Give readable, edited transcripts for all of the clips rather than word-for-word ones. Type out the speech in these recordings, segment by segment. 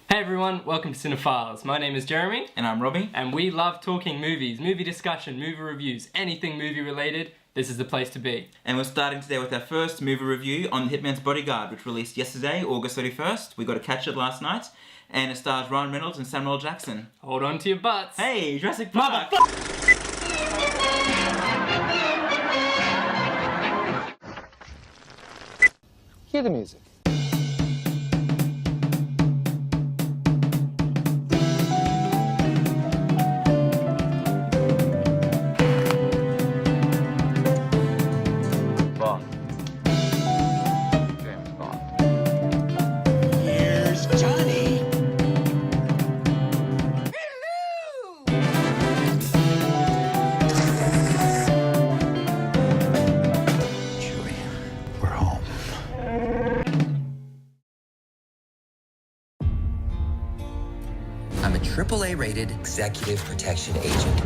Hey everyone, welcome to Cinephiles. My name is Jeremy. And I'm Robbie. And we love talking movies, movie discussion, movie reviews, anything movie related. This is the place to be. And we're starting today with our first movie review on Hitman's Bodyguard, which released yesterday, August 31st. We got to catch it last night. And it stars Ryan Reynolds and Samuel L. Jackson. Hold on to your butts. Hey, Jurassic Park! Hear the music. Bond. James Bond. Here's Johnny. Chewie, we're home. I'm a AAA rated executive protection agent.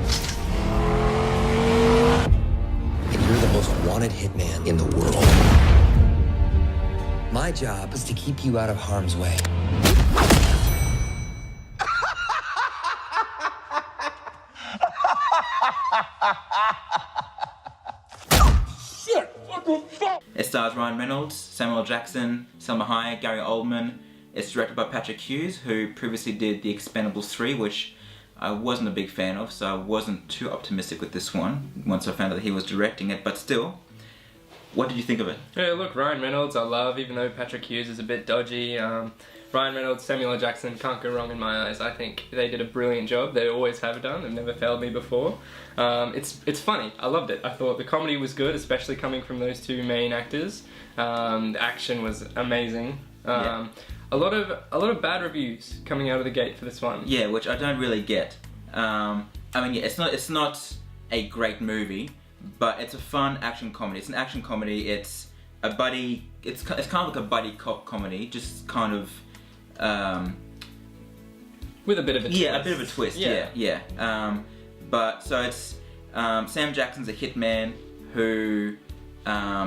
And you're the most wanted hitman in the world. My job is to keep you out of harm's way. It stars Ryan Reynolds, Samuel L. Jackson, Selma Hayek, Gary Oldman. It's directed by Patrick Hughes, who previously did The Expendables 3, which I wasn't a big fan of, so I wasn't too optimistic with this one once I found out that he was directing it, but still. What did you think of it? Yeah, look, Ryan Reynolds I love, even though Patrick Hughes is a bit dodgy. Ryan Reynolds, Samuel L. Jackson, can't go wrong in my eyes. I think they did a brilliant job. They always have done. They've never failed me before. It's funny. I loved it. I thought the comedy was good, especially coming from those two main actors. The action was amazing. Yeah. A lot of bad reviews coming out of the gate for this one. Yeah, which I don't really get. I mean, yeah, it's not a great movie, but it's a fun action comedy. It's an action comedy. It's a buddy. It's kind of like a buddy cop comedy, just kind of. With a bit of a twist. Yeah, a bit of a twist. Yeah. But so it's Sam Jackson's a hitman who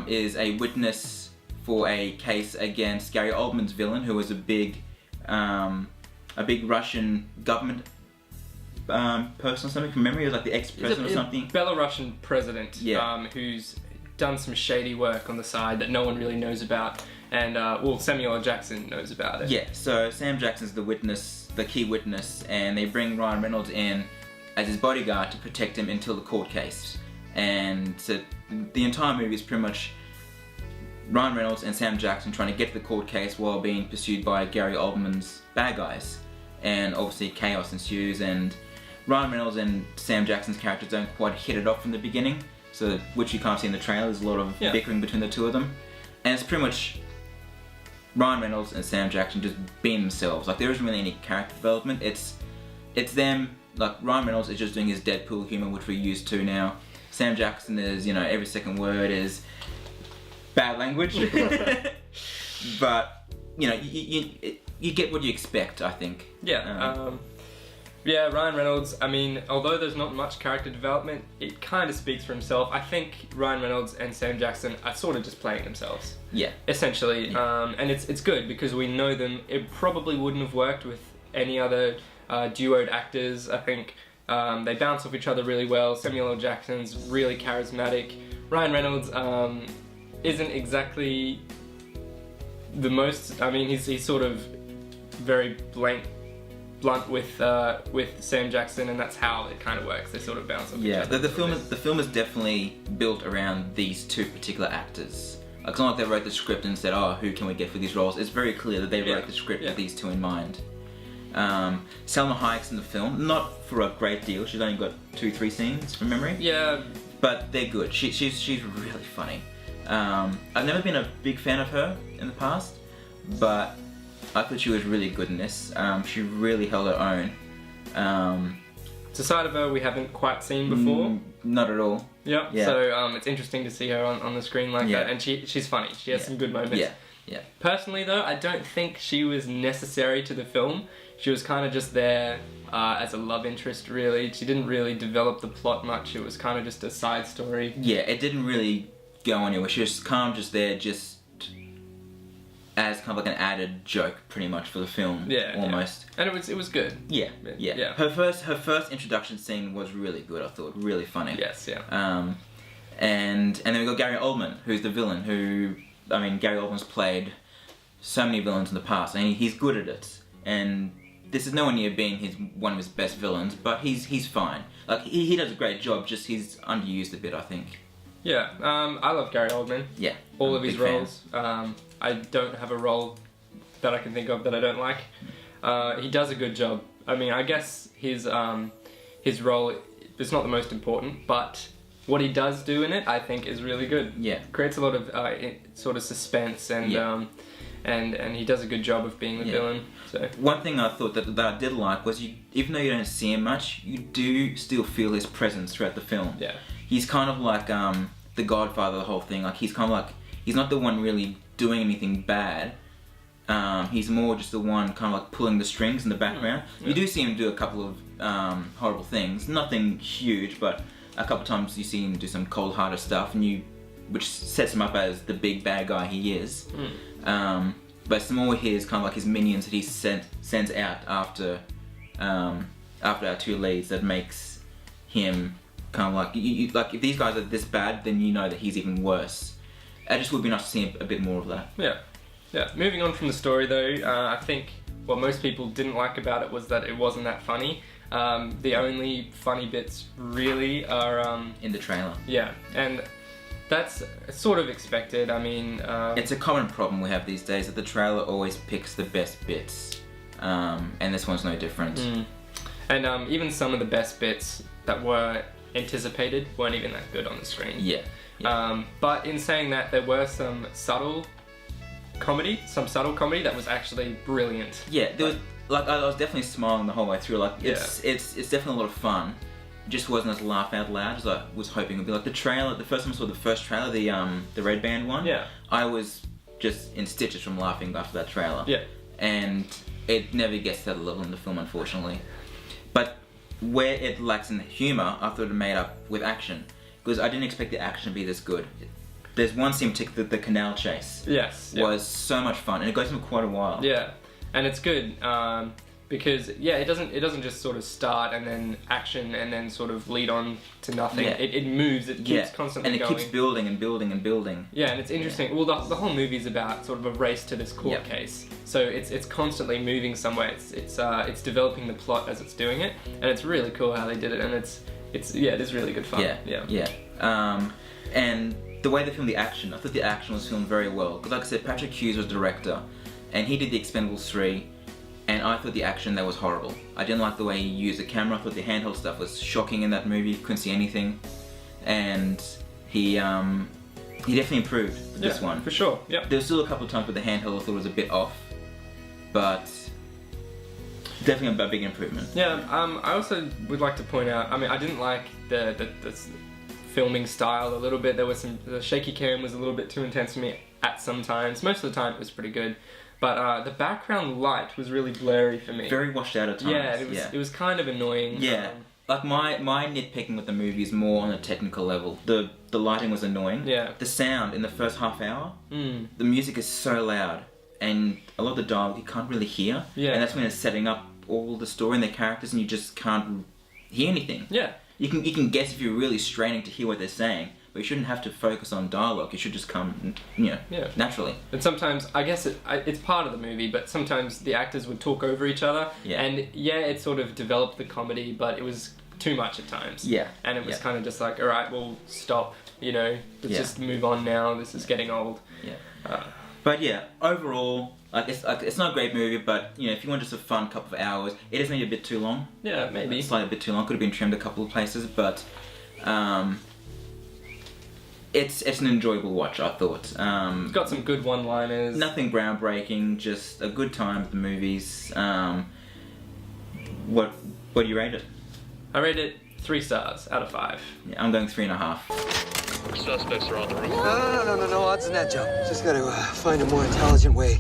is a witness for a case against Gary Oldman's villain, who was a big Russian government person or something from memory. He was like the ex-president or something. Belarusian president, Yeah. who's done some shady work on the side that no one really knows about, and well, Samuel L. Jackson knows about it. Yeah, so Sam Jackson's the witness, the key witness, and they bring Ryan Reynolds in as his bodyguard to protect him until the court case. And so the entire movie is pretty much Ryan Reynolds and Sam Jackson trying to get to the court case while being pursued by Gary Oldman's bad guys. And obviously chaos ensues, and Ryan Reynolds and Sam Jackson's characters don't quite hit it off from the beginning, so which you can't see in the trailer. There's a lot of bickering between the two of them. And it's pretty much Ryan Reynolds and Sam Jackson just being themselves. Like, there isn't really any character development. It's them, like, Ryan Reynolds is just doing his Deadpool humor, which we're used to now. Sam Jackson is, you know, every second word is bad language. But, you know, you get what you expect, I think. Yeah, yeah, Ryan Reynolds, I mean, although there's not much character development, it kind of speaks for himself. I think Ryan Reynolds and Sam Jackson are sort of just playing themselves. Yeah. Essentially, Yeah. and it's good because we know them. It probably wouldn't have worked with any other duoed actors. I think they bounce off each other really well. Samuel L. Jackson's really charismatic. Ryan Reynolds isn't exactly the most, I mean, he's sort of very blunt with Sam Jackson, and that's how it kind of works. They sort of bounce off each other. The film is definitely built around these two particular actors. Like, it's not like they wrote the script and said, oh, who can we get for these roles? It's very clear that they wrote the script with these two in mind. Selma Hayek's in the film, not for a great deal. She's only got 2-3 scenes from memory. Yeah. But they're good. She's really funny. I've never been a big fan of her in the past, but I thought she was really good in this. She really held her own. It's a side of her we haven't quite seen before. Not at all. Yeah. So it's interesting to see her on the screen like Yeah. that, and she's funny. She has some good moments. Yeah. Personally though, I don't think she was necessary to the film. She was kind of just there as a love interest, really. She didn't really develop the plot much. It was kind of just a side story. Yeah, it didn't really go anywhere. She was kind of just there, just as kind of like an added joke, pretty much, for the film. Yeah, almost. Yeah. And it was good. Yeah. Her first introduction scene was really good. I thought really funny. Yes, yeah. And then we got Gary Oldman, who's the villain. Gary Oldman's played so many villains in the past, and he's good at it. And this is nowhere near being one of his best villains, but he's fine. Like he does a great job. Just he's underused a bit, I think. Yeah, I love Gary Oldman. Yeah, all of his roles. I don't have a role that I can think of that I don't like. He does a good job. I mean, I guess his role is not the most important, but what he does do in it, I think, is really good. Yeah, creates a lot of sort of suspense, and and he does a good job of being the villain. So one thing I thought that I did like was even though you don't see him much, you do still feel his presence throughout the film. Yeah, he's kind of like the Godfather of the whole thing. Like he's kind of like he's not the one really doing anything bad. He's more just the one kind of like pulling the strings in the background. Yeah. You do see him do a couple of horrible things, nothing huge, but a couple of times you see him do some cold-hearted stuff, which sets him up as the big bad guy he is. But it's more his kind of like his minions that he sends out after our two leads that makes him kind of like like if these guys are this bad, then you know that he's even worse. It just would be nice to see a bit more of that. Yeah. Moving on from the story though, I think what most people didn't like about it was that it wasn't that funny. The only funny bits really are in the trailer. Yeah, and that's sort of expected. I mean, it's a common problem we have these days that the trailer always picks the best bits, and this one's no different. And even some of the best bits that were anticipated weren't even that good on the screen. Yeah. But in saying that, there were some subtle comedy that was actually brilliant. Yeah, there was. Like I was definitely smiling the whole way through. Like it's definitely a lot of fun. It just wasn't as laugh out loud as I was hoping it would be. Like the trailer, the first time I saw the first trailer, the red band one. Yeah. I was just in stitches from laughing after that trailer. Yeah. And it never gets to that level in the film, unfortunately. But where it lacks in humour, I thought it made up with action, because I didn't expect the action to be this good. There's one scene in particular, the canal chase. Yes. Was so much fun, and it goes for quite a while. Yeah. And it's good because it doesn't just sort of start and then action and then sort of lead on to nothing. Yeah. It moves. It keeps constantly going. And it keeps building and building and building. Yeah, and it's interesting. Yeah. Well, the whole movie's about sort of a race to this court case. So it's constantly moving somewhere. It's developing the plot as it's doing it, and it's really cool how they did it. And it is really good fun. Yeah. And the way they filmed the action, I thought the action was filmed very well. Because like I said, Patrick Hughes was the director. And he did The Expendables 3, and I thought the action there was horrible. I didn't like the way he used the camera. I thought the handheld stuff was shocking in that movie. Couldn't see anything. And he definitely improved with this one. For sure, yeah. There was still a couple of times where the handheld I thought was a bit off, but definitely a big improvement. Yeah, I also would like to point out, I mean, I didn't like the filming style a little bit. There was the shaky cam was a little bit too intense for me at some times. Most of the time it was pretty good. But the background light was really blurry for me. Very washed out at times. Yeah, it was kind of annoying. Yeah, like my nitpicking with the movie is more on a technical level. The lighting was annoying. Yeah. The sound in the first half hour, the music is so loud, and a lot of the dialogue you can't really hear. Yeah. And that's when it's setting up all the story and the characters, and you just can't hear anything. Yeah. You can guess if you're really straining to hear what they're saying. But you shouldn't have to focus on dialogue. It should just come, naturally. And sometimes, I guess it's part of the movie, but sometimes the actors would talk over each other. Yeah. And it sort of developed the comedy, but it was too much at times. Yeah. And it was kind of just like, all right, well, stop. Let's just move on now. This is getting old. Yeah. But yeah, overall, it's not a great movie. But if you want just a fun couple of hours, it is maybe a bit too long. Yeah, maybe. It's like a bit too long. Could have been trimmed a couple of places, but. It's an enjoyable watch, I thought. It's got some good one-liners. Nothing groundbreaking, just a good time at the movies. What do you rate it? I rate it 3 stars out of 5. Yeah, I'm going 3.5. Suspects are on the roof. No, odds in that, Joe. Just gotta find a more intelligent way.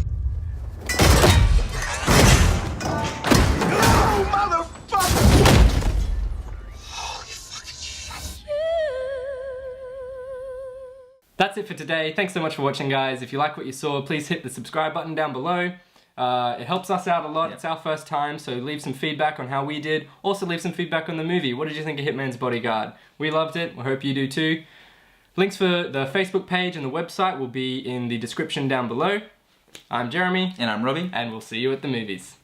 That's it for today. Thanks so much for watching, guys. If you like what you saw, please hit the subscribe button down below. It helps us out a lot. It's our first time, so leave some feedback on how we did. Also leave some feedback on the movie. What did you think of Hitman's Bodyguard? We loved it. We hope you do too. Links for the Facebook page and the website will be in the description down below. I'm Jeremy. And I'm Robbie. And we'll see you at the movies.